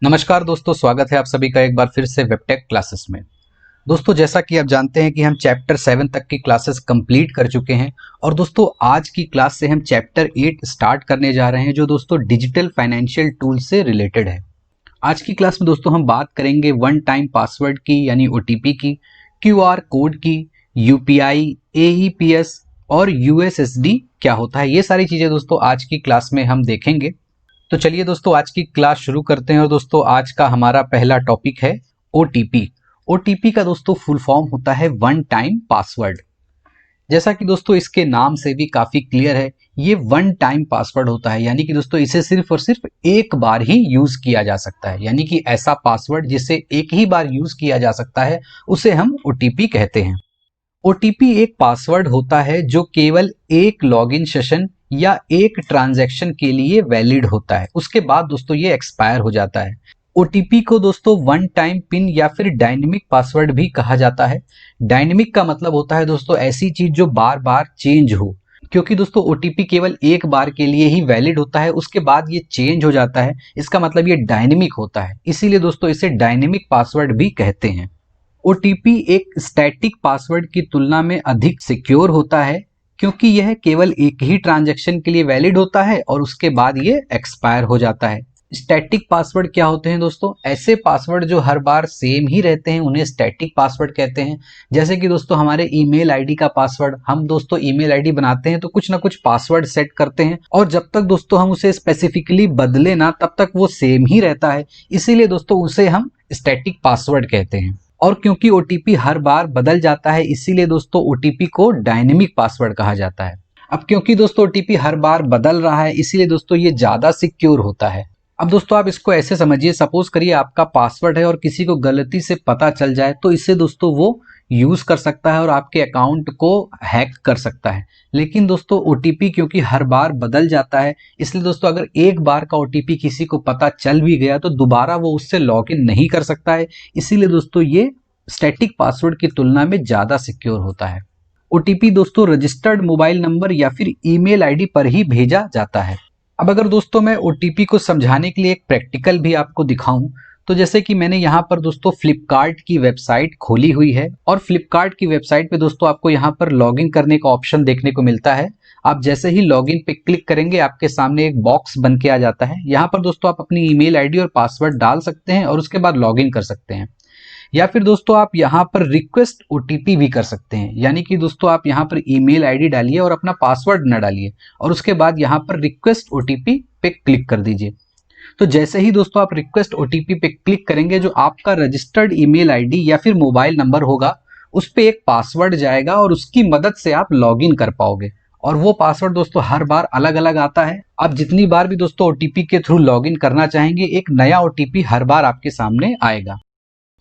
नमस्कार दोस्तों, स्वागत है आप सभी का एक बार फिर से वेबटेक क्लासेस में। दोस्तों, जैसा कि आप जानते हैं कि हम चैप्टर 7 तक की क्लासेस कंप्लीट कर चुके हैं और दोस्तों आज की क्लास से हम चैप्टर 8 स्टार्ट करने जा रहे हैं, जो दोस्तों डिजिटल फाइनेंशियल टूल से रिलेटेड है। आज की क्लास में दोस्तों हम बात करेंगे वन टाइम पासवर्ड की यानी ओटीपी की, क्यूआर कोड की, यूपीआई, एईपीएस और यूएसएसडी क्या होता है, ये सारी चीजें दोस्तों आज की क्लास में हम देखेंगे। तो चलिए दोस्तों आज की क्लास शुरू करते हैं और दोस्तों आज का हमारा पहला टॉपिक है ओटीपी। ओटीपी का दोस्तों फुल फॉर्म होता है वन टाइम पासवर्ड। जैसा कि दोस्तों इसके नाम से भी काफी क्लियर है, ये वन टाइम पासवर्ड होता है, यानी कि दोस्तों इसे सिर्फ और सिर्फ एक बार ही यूज किया जा सकता है। यानी कि ऐसा पासवर्ड जिसे एक ही बार यूज किया जा सकता है उसे हम ओटीपी कहते हैं। ओटीपी एक पासवर्ड होता है जो केवल एक लॉगिन सेशन या एक ट्रांजैक्शन के लिए वैलिड होता है, उसके बाद दोस्तों ये एक्सपायर हो जाता है। ओटीपी को दोस्तों वन टाइम पिन या फिर डायनेमिक पासवर्ड भी कहा जाता है। डायनेमिक का मतलब होता है दोस्तों ऐसी चीज जो बार बार चेंज हो, क्योंकि दोस्तों ओटीपी केवल एक बार के लिए ही वैलिड होता है, उसके बाद ये चेंज हो जाता है, इसका मतलब ये डायनेमिक होता है, इसीलिए दोस्तों इसे डायनेमिक पासवर्ड भी कहते हैं। ओटीपी एक स्टैटिक पासवर्ड की तुलना में अधिक सिक्योर होता है, क्योंकि यह केवल एक ही ट्रांजैक्शन के लिए वैलिड होता है और उसके बाद ये एक्सपायर हो जाता है। स्टैटिक पासवर्ड क्या होते हैं दोस्तों? ऐसे पासवर्ड जो हर बार सेम ही रहते हैं उन्हें स्टैटिक पासवर्ड कहते हैं। जैसे कि दोस्तों हमारे ईमेल आईडी का पासवर्ड, हम दोस्तों ईमेल आईडी बनाते हैं तो कुछ ना कुछ पासवर्ड सेट करते हैं और जब तक दोस्तों हम उसे स्पेसिफिकली बदले ना तब तक वो सेम ही रहता है, इसीलिए दोस्तों उसे हम स्टैटिक पासवर्ड कहते हैं। और क्योंकि ओटीपी हर बार बदल जाता है इसीलिए दोस्तों ओटीपी को डायनेमिक पासवर्ड कहा जाता है। अब क्योंकि दोस्तों ओटीपी हर बार बदल रहा है इसीलिए दोस्तों ये ज्यादा सिक्योर होता है। अब दोस्तों आप इसको ऐसे समझिए, सपोज करिए आपका पासवर्ड है और किसी को गलती से पता चल जाए तो इससे दोस्तों वो यूज कर सकता है और आपके अकाउंट को हैक कर सकता है। लेकिन दोस्तों ओटीपी क्योंकि हर बार बदल जाता है, इसलिए दोस्तों अगर एक बार का ओटीपी किसी को पता चल भी गया तो दोबारा वो उससे लॉग इन नहीं कर सकता है, इसीलिए दोस्तों ये स्टैटिक पासवर्ड की तुलना में ज्यादा सिक्योर होता है। ओटीपी दोस्तों रजिस्टर्ड मोबाइल नंबर या फिर ईमेल आईडी पर ही भेजा जाता है। अब अगर दोस्तों मैं ओटीपी को समझाने के लिए एक प्रैक्टिकल भी आपको दिखाऊं, तो जैसे कि मैंने यहाँ पर दोस्तों फ्लिपकार्ट की वेबसाइट खोली हुई है और फ्लिपकार्ट की वेबसाइट पे दोस्तों आपको यहाँ पर लॉगिन करने का ऑप्शन देखने को मिलता है। आप जैसे ही लॉगिन पे क्लिक करेंगे आपके सामने एक बॉक्स बन के आ जाता है। यहाँ पर दोस्तों आप अपनी ईमेल आईडी और पासवर्ड डाल सकते हैं और उसके बाद लॉगिन कर सकते हैं, या फिर दोस्तों आप यहाँ पर रिक्वेस्ट ओटीपी भी कर सकते हैं। यानी कि दोस्तों आप यहाँ पर ईमेल आईडी डालिए और अपना पासवर्ड न डालिए और उसके बाद यहाँ पर रिक्वेस्ट ओटीपी पे क्लिक कर दीजिए। तो जैसे ही दोस्तों आप रिक्वेस्ट ओटीपी पे क्लिक करेंगे, जो आपका रजिस्टर्ड ईमेल आईडी या फिर मोबाइल नंबर होगा उस पे एक पासवर्ड जाएगा और उसकी मदद से आप लॉगिन कर पाओगे। और वो पासवर्ड दोस्तों हर बार अलग अलग आता है। आप जितनी बार भी दोस्तों ओटीपी के थ्रू लॉगिन करना चाहेंगे, एक नया ओटीपी हर बार आपके सामने आएगा।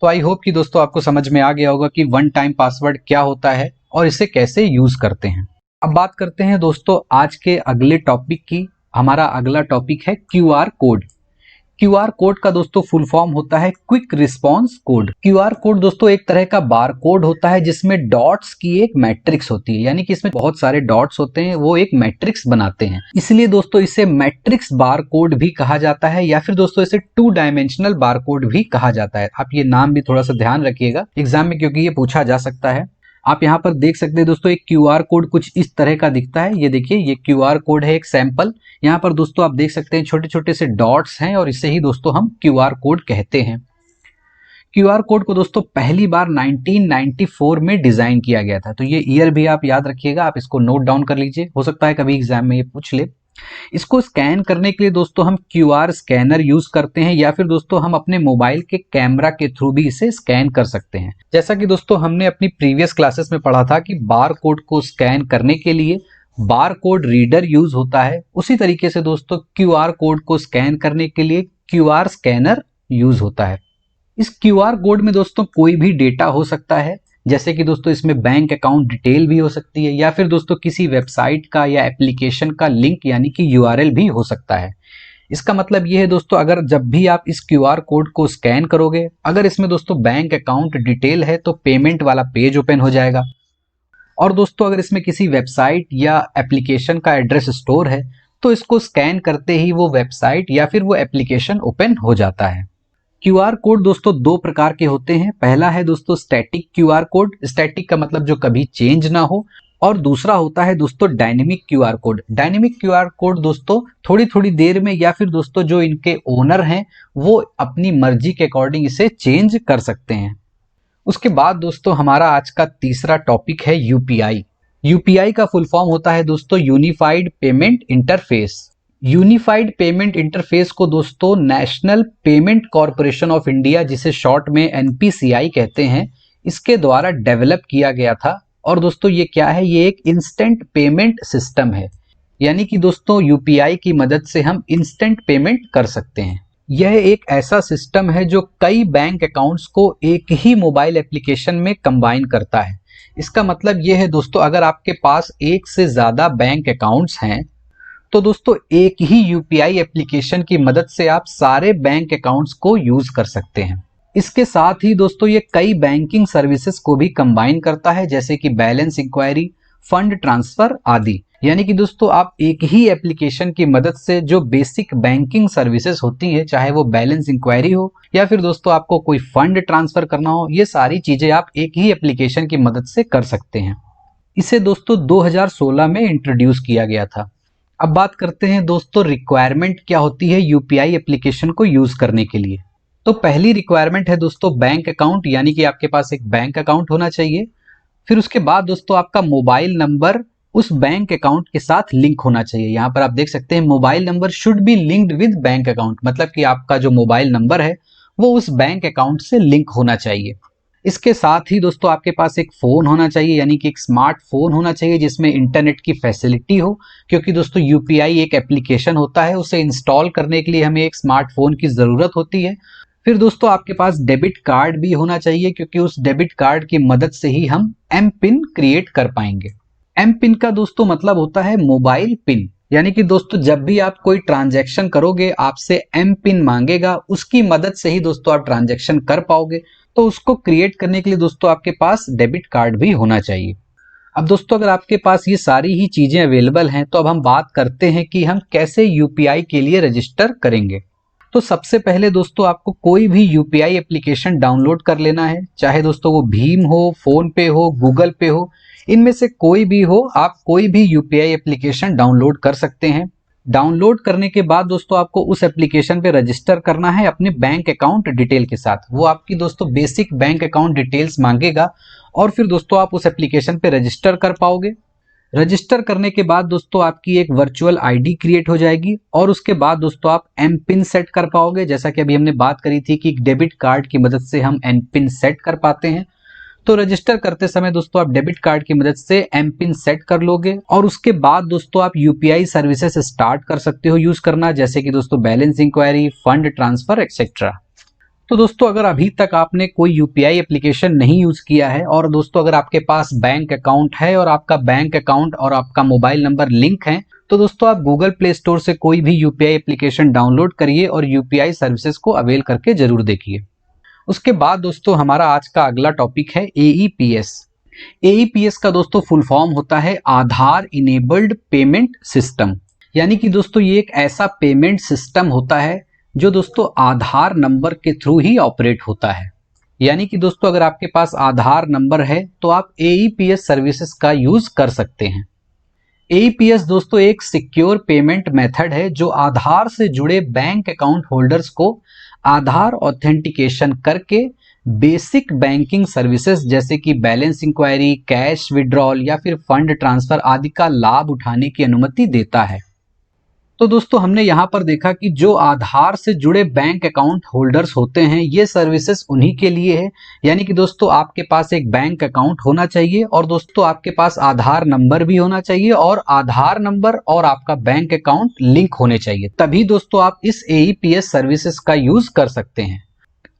तो आई होप कि दोस्तों आपको समझ में आ गया होगा कि वन टाइम पासवर्ड क्या होता है और इसे कैसे यूज करते हैं। अब बात करते हैं दोस्तों आज के अगले टॉपिक की। हमारा अगला टॉपिक है क्यूआर कोड। क्यूआर कोड का दोस्तों फुल फॉर्म होता है quick response code. QR code दोस्तों एक तरह का बार कोड होता है जिसमें डॉट्स की एक मैट्रिक्स होती है, यानी कि इसमें बहुत सारे डॉट्स होते हैं, वो एक मैट्रिक्स बनाते हैं, इसलिए दोस्तों इसे मैट्रिक्स बार कोड भी कहा जाता है या फिर दोस्तों इसे टू डायमेंशनल बार कोड भी कहा जाता है। आप ये नाम भी थोड़ा सा ध्यान रखिएगा एग्जाम में, क्योंकि ये पूछा जा सकता है। आप यहाँ पर देख सकते हैं दोस्तों एक क्यूआर कोड कुछ इस तरह का दिखता है। ये देखिए ये क्यूआर कोड है एक सैंपल। यहाँ पर दोस्तों आप देख सकते हैं छोटे छोटे से डॉट्स हैं और इसे ही दोस्तों हम क्यूआर कोड कहते हैं। क्यूआर कोड को दोस्तों पहली बार 1994 में डिजाइन किया गया था। तो ये ईयर भी आप याद रखिएगा, आप इसको नोट डाउन कर लीजिए, हो सकता है कभी एग्जाम में ये पूछ ले। इसको स्कैन करने के लिए दोस्तों हम क्यूआर स्कैनर यूज करते हैं या फिर दोस्तों हम अपने मोबाइल के कैमरा के थ्रू भी इसे स्कैन कर सकते हैं। जैसा कि दोस्तों हमने अपनी प्रीवियस क्लासेस में पढ़ा था कि बार कोड को स्कैन करने के लिए बार कोड रीडर यूज होता है, उसी तरीके से दोस्तों क्यूआर कोड को स्कैन करने के लिए क्यूआर स्कैनर यूज होता है। इस क्यूआर कोड में दोस्तों कोई भी डेटा हो सकता है, जैसे कि दोस्तों इसमें बैंक अकाउंट डिटेल भी हो सकती है या फिर दोस्तों किसी वेबसाइट का या एप्लीकेशन का लिंक यानी कि यूआरएल भी हो सकता है। इसका मतलब ये है दोस्तों अगर जब भी आप इस क्यूआर कोड को स्कैन करोगे, अगर इसमें दोस्तों बैंक अकाउंट डिटेल है तो पेमेंट वाला पेज ओपन हो जाएगा, और दोस्तों अगर इसमें किसी वेबसाइट या एप्लीकेशन का एड्रेस स्टोर है तो इसको स्कैन करते ही वो वेबसाइट या फिर वो एप्लीकेशन ओपन हो जाता है। क्यूआर कोड दोस्तों दो प्रकार के होते हैं। पहला है दोस्तों स्टैटिक क्यूआर कोड, स्टैटिक का मतलब जो कभी चेंज ना हो, और दूसरा होता है दोस्तों dynamic QR code. Dynamic QR code दोस्तों थोड़ी थोड़ी देर में या फिर दोस्तों जो इनके ओनर हैं वो अपनी मर्जी के अकॉर्डिंग इसे चेंज कर सकते हैं। उसके बाद दोस्तों हमारा आज का तीसरा टॉपिक है यूपीआई। यूपीआई का फुल फॉर्म होता है दोस्तों unified payment interface. Unified payment interface को दोस्तों national payment corporation of India, जिसे शॉर्ट में एनपीसीआई कहते हैं, इसके द्वारा डेवलप किया गया था। और दोस्तों ये क्या है, ये एक इंस्टेंट पेमेंट सिस्टम है। यानी कि दोस्तों यूपीआई की मदद से हम इंस्टेंट पेमेंट कर सकते हैं। यह एक ऐसा सिस्टम है जो कई बैंक अकाउंट्स को एक ही मोबाइल एप्लीकेशन में कंबाइन करता है। इसका मतलब यह है दोस्तों, अगर आपके पास एक से ज्यादा बैंक अकाउंट्स हैं तो दोस्तों एक ही यूपीआई एप्लीकेशन की मदद से आप सारे बैंक अकाउंट्स को यूज कर सकते हैं। इसके साथ ही दोस्तों ये कई बैंकिंग सर्विसेज को भी कंबाइन करता है, जैसे कि बैलेंस इंक्वायरी, फंड ट्रांसफर आदि। यानी कि दोस्तों आप एक ही एप्लीकेशन की मदद से जो बेसिक बैंकिंग सर्विसेज होती है, चाहे वो बैलेंस इंक्वायरी हो या फिर दोस्तों आपको कोई फंड ट्रांसफर करना हो, ये सारी चीजें आप एक ही एप्लीकेशन की मदद से कर सकते हैं। इसे दोस्तों 2016 में इंट्रोड्यूस किया गया था। अब बात करते हैं दोस्तों रिक्वायरमेंट क्या होती है यूपीआई एप्लीकेशन को यूज करने के लिए। तो पहली रिक्वायरमेंट है दोस्तों बैंक अकाउंट, यानी कि आपके पास एक बैंक अकाउंट होना चाहिए। फिर उसके बाद दोस्तों आपका मोबाइल नंबर उस बैंक अकाउंट के साथ लिंक होना चाहिए। यहाँ पर आप देख सकते हैं mobile number should be linked with bank account, मतलब कि आपका जो मोबाइल नंबर है वो उस बैंक अकाउंट से लिंक होना चाहिए। इसके साथ ही दोस्तों आपके पास एक फोन होना चाहिए, यानी कि एक स्मार्टफोन होना चाहिए जिसमें इंटरनेट की फैसिलिटी हो, क्योंकि दोस्तों यूपीआई एक एप्लीकेशन होता है, उसे इंस्टॉल करने के लिए हमें एक स्मार्टफोन की जरूरत होती है। फिर दोस्तों आपके पास डेबिट कार्ड भी होना चाहिए, क्योंकि उस डेबिट कार्ड की मदद से ही हम एम पिन क्रिएट कर पाएंगे। एम पिन का दोस्तों मतलब होता है मोबाइल पिन, यानी कि दोस्तों जब भी आप कोई ट्रांजैक्शन करोगे आपसे एम पिन मांगेगा, उसकी मदद से ही दोस्तों आप ट्रांजैक्शन कर पाओगे। तो उसको क्रिएट करने के लिए दोस्तों आपके पास डेबिट कार्ड भी होना चाहिए। अब दोस्तों अगर आपके पास ये सारी ही चीजें अवेलेबल हैं तो अब हम बात करते हैं कि हम कैसे यूपीआई के लिए रजिस्टर करेंगे। तो सबसे पहले दोस्तों आपको कोई भी यूपीआई एप्लीकेशन डाउनलोड कर लेना है, चाहे दोस्तों वो भीम हो, फोन पे हो, गूगल पे हो, इनमें से कोई भी हो, आप कोई भी यूपीआई एप्लीकेशन डाउनलोड कर सकते हैं। डाउनलोड करने के बाद दोस्तों आपको उस एप्लीकेशन पे रजिस्टर करना है अपने बैंक अकाउंट डिटेल के साथ। वो आपकी दोस्तों बेसिक बैंक अकाउंट डिटेल्स मांगेगा और फिर दोस्तों आप उस एप्लीकेशन पे रजिस्टर कर पाओगे। रजिस्टर करने के बाद दोस्तों आपकी एक वर्चुअल आईडी क्रिएट हो जाएगी और उसके बाद दोस्तों आप एम पिन सेट कर पाओगे। जैसा कि अभी हमने बात करी थी कि डेबिट कार्ड की मदद से हम एम पिन सेट कर पाते हैं, तो रजिस्टर करते समय दोस्तों आप डेबिट कार्ड की मदद से एम पिन सेट कर लोगे और उसके बाद दोस्तों आप यूपीआई सर्विसेज स्टार्ट कर सकते हो यूज करना, जैसे कि दोस्तों balance enquiry, fund transfer etcetera. तो दोस्तों अगर अभी तक आपने कोई यूपीआई एप्लीकेशन नहीं यूज किया है और दोस्तों अगर आपके पास बैंक अकाउंट है और आपका बैंक अकाउंट और आपका मोबाइल नंबर लिंक है, तो दोस्तों आप गूगल प्ले स्टोर से कोई भी यूपीआई एप्लीकेशन डाउनलोड करिए और यूपीआई सर्विसेज को अवेल करके जरूर देखिए। उसके बाद दोस्तों हमारा आज का अगला टॉपिक है एईपीएस। एईपीएस का दोस्तों फुल फॉर्म होता है आधार इनेबल्ड पेमेंट सिस्टम, यानी कि दोस्तों ये एक ऐसा पेमेंट सिस्टम होता है जो दोस्तों आधार नंबर के थ्रू ही ऑपरेट होता है। यानी कि दोस्तों अगर आपके पास आधार नंबर है तो आप एईपीएस सर्विसेज का यूज कर सकते हैं। एईपीएस दोस्तों एक सिक्योर पेमेंट मेथड है जो आधार से जुड़े बैंक अकाउंट होल्डर्स को आधार ऑथेंटिकेशन करके बेसिक बैंकिंग सर्विसेज जैसे कि बैलेंस इंक्वायरी, कैश विड्रॉल या फिर फंड ट्रांसफर आदि का लाभ उठाने की अनुमति देता है। तो दोस्तों हमने यहाँ पर देखा कि जो आधार से जुड़े बैंक अकाउंट होल्डर्स होते हैं ये सर्विसेज उन्हीं के लिए है। यानी कि दोस्तों आपके पास एक बैंक अकाउंट होना चाहिए और दोस्तों आपके पास आधार नंबर भी होना चाहिए और आधार नंबर और आपका बैंक अकाउंट लिंक होने चाहिए, तभी दोस्तों आप इस एईपीएस सर्विसेज का यूज कर सकते हैं।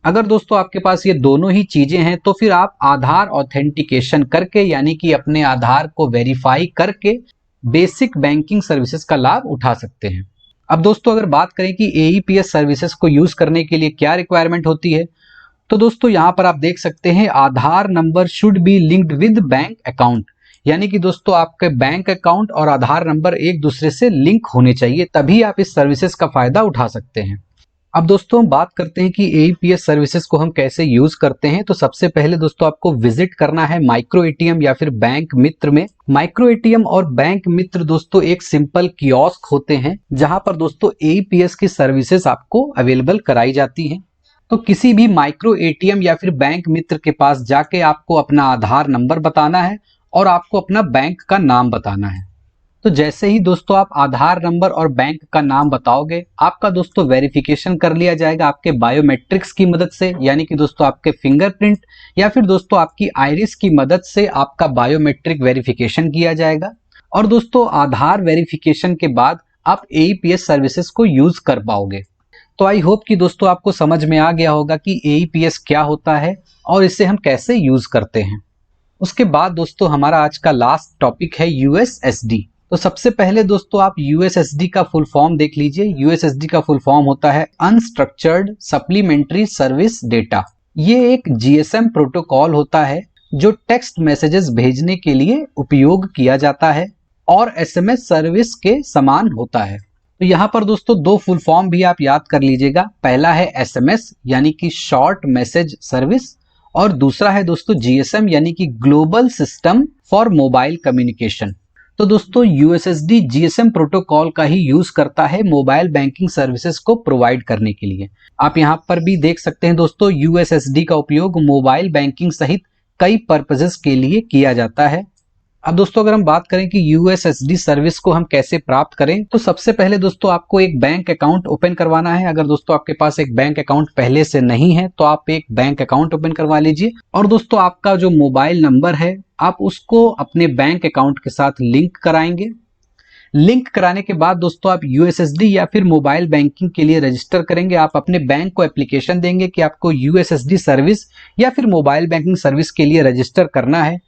अगर दोस्तों आपके पास ये दोनों ही चीजें हैं तो फिर आप आधार ऑथेंटिकेशन करके, यानी कि अपने आधार को वेरीफाई करके बेसिक बैंकिंग सर्विसेज का लाभ उठा सकते हैं। अब दोस्तों अगर बात करें कि एईपीएस सर्विसेज को यूज करने के लिए क्या रिक्वायरमेंट होती है, तो दोस्तों यहाँ पर आप देख सकते हैं Aadhaar number should be linked with bank account, यानी कि दोस्तों आपके बैंक अकाउंट और आधार नंबर एक दूसरे से लिंक होने चाहिए, तभी आप इस सर्विसेज का फायदा उठा सकते हैं। अब दोस्तों हम बात करते हैं कि एईपीएस सर्विसेज को हम कैसे यूज करते हैं। तो सबसे पहले दोस्तों आपको विजिट करना है माइक्रो एटीएम या फिर बैंक मित्र में। माइक्रो एटीएम और बैंक मित्र दोस्तों एक सिंपल कियोस्क होते हैं जहां पर दोस्तों एईपीएस की सर्विसेज आपको अवेलेबल कराई जाती हैं। तो किसी भी माइक्रो एटीएम या फिर बैंक मित्र के पास जाके आपको अपना आधार नंबर बताना है और आपको अपना बैंक का नाम बताना है। तो जैसे ही दोस्तों आप आधार नंबर और बैंक का नाम बताओगे, आपका दोस्तों वेरिफिकेशन कर लिया जाएगा आपके बायोमेट्रिक्स की मदद से, यानी कि दोस्तों आपके फिंगरप्रिंट या फिर दोस्तों आपकी आइरिस की मदद से आपका बायोमेट्रिक वेरिफिकेशन किया जाएगा। और दोस्तों आधार वेरिफिकेशन के बाद आप एईपीएस सर्विसेज को यूज कर पाओगे। तो आई होप कि दोस्तों आपको समझ में आ गया होगा कि एईपीएस क्या होता है और इसे हम कैसे यूज करते हैं। उसके बाद दोस्तों हमारा आज का लास्ट टॉपिक है यूएसएसडी। तो सबसे पहले दोस्तों आप यूएसएसडी का फुल फॉर्म देख लीजिए। यूएसएसडी का फुल फॉर्म होता है अनस्ट्रक्चर्ड सप्लीमेंट्री सर्विस डेटा। ये एक जीएसएम प्रोटोकॉल होता है जो टेक्स्ट मैसेजेस भेजने के लिए उपयोग किया जाता है और एसएमएस सर्विस के समान होता है। तो यहाँ पर दोस्तों दो फुल फॉर्म भी आप याद कर लीजिएगा। पहला है एसएमएस यानी कि शॉर्ट मैसेज सर्विस और दूसरा है दोस्तों जीएसएम यानी कि global system for mobile communication. तो दोस्तों यूएसएसडी जीएसएम प्रोटोकॉल का ही यूज करता है मोबाइल बैंकिंग सर्विसेज को प्रोवाइड करने के लिए। आप यहाँ पर भी देख सकते हैं दोस्तों यूएसएसडी का उपयोग मोबाइल बैंकिंग सहित कई पर्पसेस के लिए किया जाता है। अब दोस्तों अगर हम बात करें कि यूएसएसडी सर्विस को हम कैसे प्राप्त करें, तो सबसे पहले दोस्तों आपको एक बैंक अकाउंट ओपन करवाना है। अगर दोस्तों आपके पास एक बैंक अकाउंट पहले से नहीं है तो आप एक बैंक अकाउंट ओपन करवा लीजिए और दोस्तों आपका जो मोबाइल नंबर है आप उसको अपने बैंक अकाउंट के साथ लिंक कराएंगे। लिंक कराने के बाद दोस्तों आप यूएसएसडी या फिर मोबाइल बैंकिंग के लिए रजिस्टर करेंगे। आप अपने बैंक को एप्लीकेशन देंगे कि आपको यूएसएसडी सर्विस या फिर मोबाइल बैंकिंग सर्विस के लिए रजिस्टर करना है।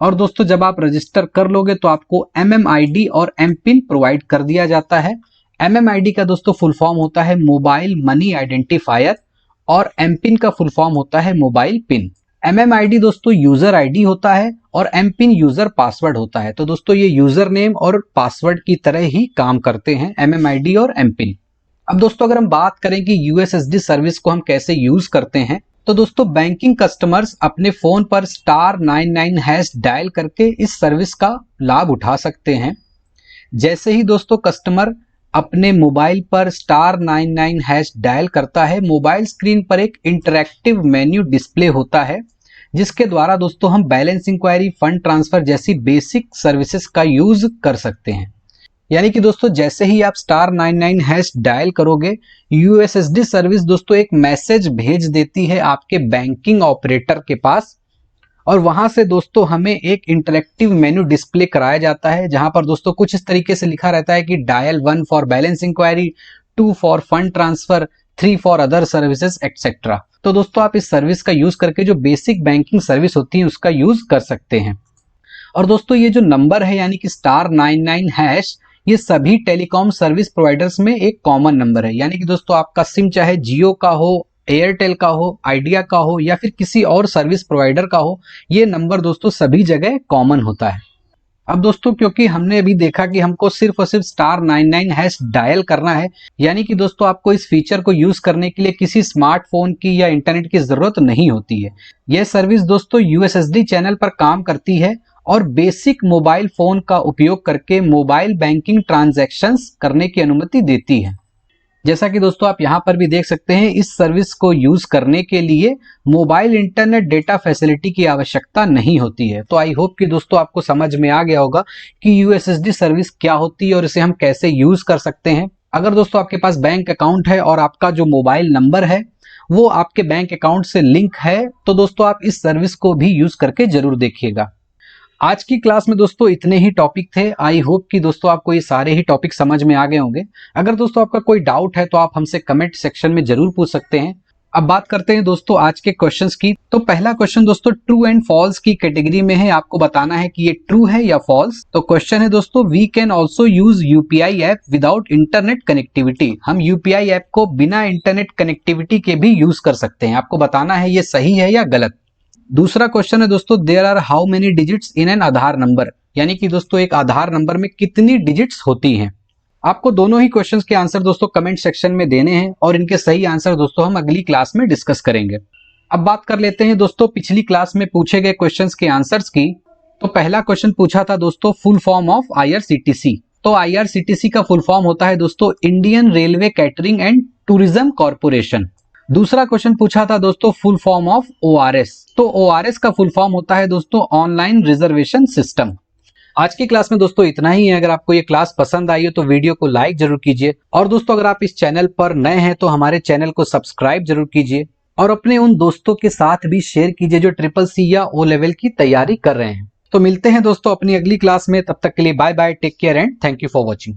और दोस्तों जब आप रजिस्टर कर लोगे तो आपको एमएमआईडी और एमपिन प्रोवाइड कर दिया जाता है। एमएमआईडी का दोस्तों फुल फॉर्म होता है मोबाइल मनी आइडेंटिफायर और एमपिन का फुल फॉर्म होता है मोबाइल पिन। एमएमआईडी दोस्तों यूजर आईडी होता है और एमपिन यूजर पासवर्ड होता है। तो दोस्तों ये यूजर नेम और पासवर्ड की तरह ही काम करते हैं एमएमआईडी और एमपिन। अब दोस्तों अगर हम बात करें कि यूएसएसडी सर्विस को हम कैसे यूज करते हैं, तो दोस्तों बैंकिंग कस्टमर्स अपने फोन पर *99# डायल करके इस सर्विस का लाभ उठा सकते हैं। जैसे ही दोस्तों कस्टमर अपने मोबाइल पर *99# डायल करता है, मोबाइल स्क्रीन पर एक इंटरैक्टिव मेन्यू डिस्प्ले होता है जिसके द्वारा दोस्तों हम बैलेंस इंक्वायरी, फंड ट्रांसफर जैसी बेसिक सर्विसेज का यूज कर सकते हैं। यानी कि दोस्तों जैसे ही आप *99# डायल करोगे, यूएसएसडी सर्विस दोस्तों एक मैसेज भेज देती है आपके बैंकिंग ऑपरेटर के पास और वहां से दोस्तों हमें एक इंटरैक्टिव मेन्यू डिस्प्ले कराया जाता है जहां पर दोस्तों कुछ इस तरीके से लिखा रहता है कि dial 1 for balance enquiry, 2 for fund transfer, 3 for other services etcetera. तो दोस्तों आप इस सर्विस का यूज करके जो बेसिक बैंकिंग सर्विस होती है उसका यूज कर सकते हैं। और दोस्तों ये जो नंबर है यानी कि *99# ये सभी टेलीकॉम सर्विस प्रोवाइडर्स में एक कॉमन नंबर है। यानी कि दोस्तों आपका सिम चाहे जियो का हो, एयरटेल का हो, आइडिया का हो या फिर किसी और सर्विस प्रोवाइडर का हो, ये नंबर दोस्तों सभी जगह कॉमन होता है। अब दोस्तों क्योंकि हमने अभी देखा कि हमको सिर्फ और सिर्फ *99# डायल करना है, यानी कि दोस्तों आपको इस फीचर को यूज करने के लिए किसी स्मार्टफोन की या इंटरनेट की जरूरत नहीं होती है। यह सर्विस दोस्तों यूएसएसडी चैनल पर काम करती है और बेसिक मोबाइल फोन का उपयोग करके मोबाइल बैंकिंग ट्रांजैक्शंस करने की अनुमति देती है। जैसा कि दोस्तों आप यहाँ पर भी देख सकते हैं, इस सर्विस को यूज करने के लिए मोबाइल इंटरनेट डेटा फैसिलिटी की आवश्यकता नहीं होती है। तो आई होप कि दोस्तों आपको समझ में आ गया होगा कि यूएसएसडी सर्विस क्या होती है और इसे हम कैसे यूज कर सकते हैं। अगर दोस्तों आपके पास बैंक अकाउंट है और आपका जो मोबाइल नंबर है वो आपके बैंक अकाउंट से लिंक है, तो दोस्तों आप इस सर्विस को भी यूज करके जरूर देखिएगा। आज की क्लास में दोस्तों इतने ही टॉपिक थे। आई होप कि दोस्तों आपको ये सारे ही टॉपिक समझ में आ गए होंगे। अगर दोस्तों आपका कोई डाउट है तो आप हमसे कमेंट सेक्शन में जरूर पूछ सकते हैं। अब बात करते हैं दोस्तों आज के क्वेश्चंस की। तो पहला क्वेश्चन दोस्तों ट्रू एंड फॉल्स की कैटेगरी में है। आपको बताना है कि ये ट्रू है या फॉल्स। तो क्वेश्चन है दोस्तों, we can also use UPI app without internet connectivity. हम यूपीआई ऐप को बिना इंटरनेट कनेक्टिविटी के भी यूज कर सकते हैं। आपको बताना है ये सही है या गलत। दूसरा क्वेश्चन है दोस्तों, there are how many digits in an Aadhaar number. यानी कि दोस्तों एक आधार नंबर में कितनी डिजिट्स होती हैं। आपको दोनों ही क्वेश्चंस के आंसर दोस्तों कमेंट सेक्शन में देने हैं और इनके सही आंसर दोस्तों हम अगली क्लास में डिस्कस करेंगे। अब बात कर लेते हैं दोस्तों पिछली क्लास में पूछे गए क्वेश्चंस के आंसर्स की। तो पहला क्वेश्चन पूछा था दोस्तों फुल फॉर्म ऑफ IRCTC। तो IRCTC का फुल फॉर्म होता है दोस्तों Indian railway catering and tourism corporation. दूसरा क्वेश्चन पूछा था दोस्तों फुल फॉर्म ऑफ ORS। तो ORS का फुल फॉर्म होता है दोस्तों ऑनलाइन रिजर्वेशन सिस्टम। आज की क्लास में दोस्तों इतना ही है। अगर आपको ये क्लास पसंद आई हो तो वीडियो को लाइक जरूर कीजिए और दोस्तों अगर आप इस चैनल पर नए हैं तो हमारे चैनल को सब्सक्राइब जरूर कीजिए और अपने उन दोस्तों के साथ भी शेयर कीजिए जो CCC या O लेवल की तैयारी कर रहे हैं। तो मिलते हैं दोस्तों अपनी अगली क्लास में, तब तक के लिए bye bye, take care and thank you for watching.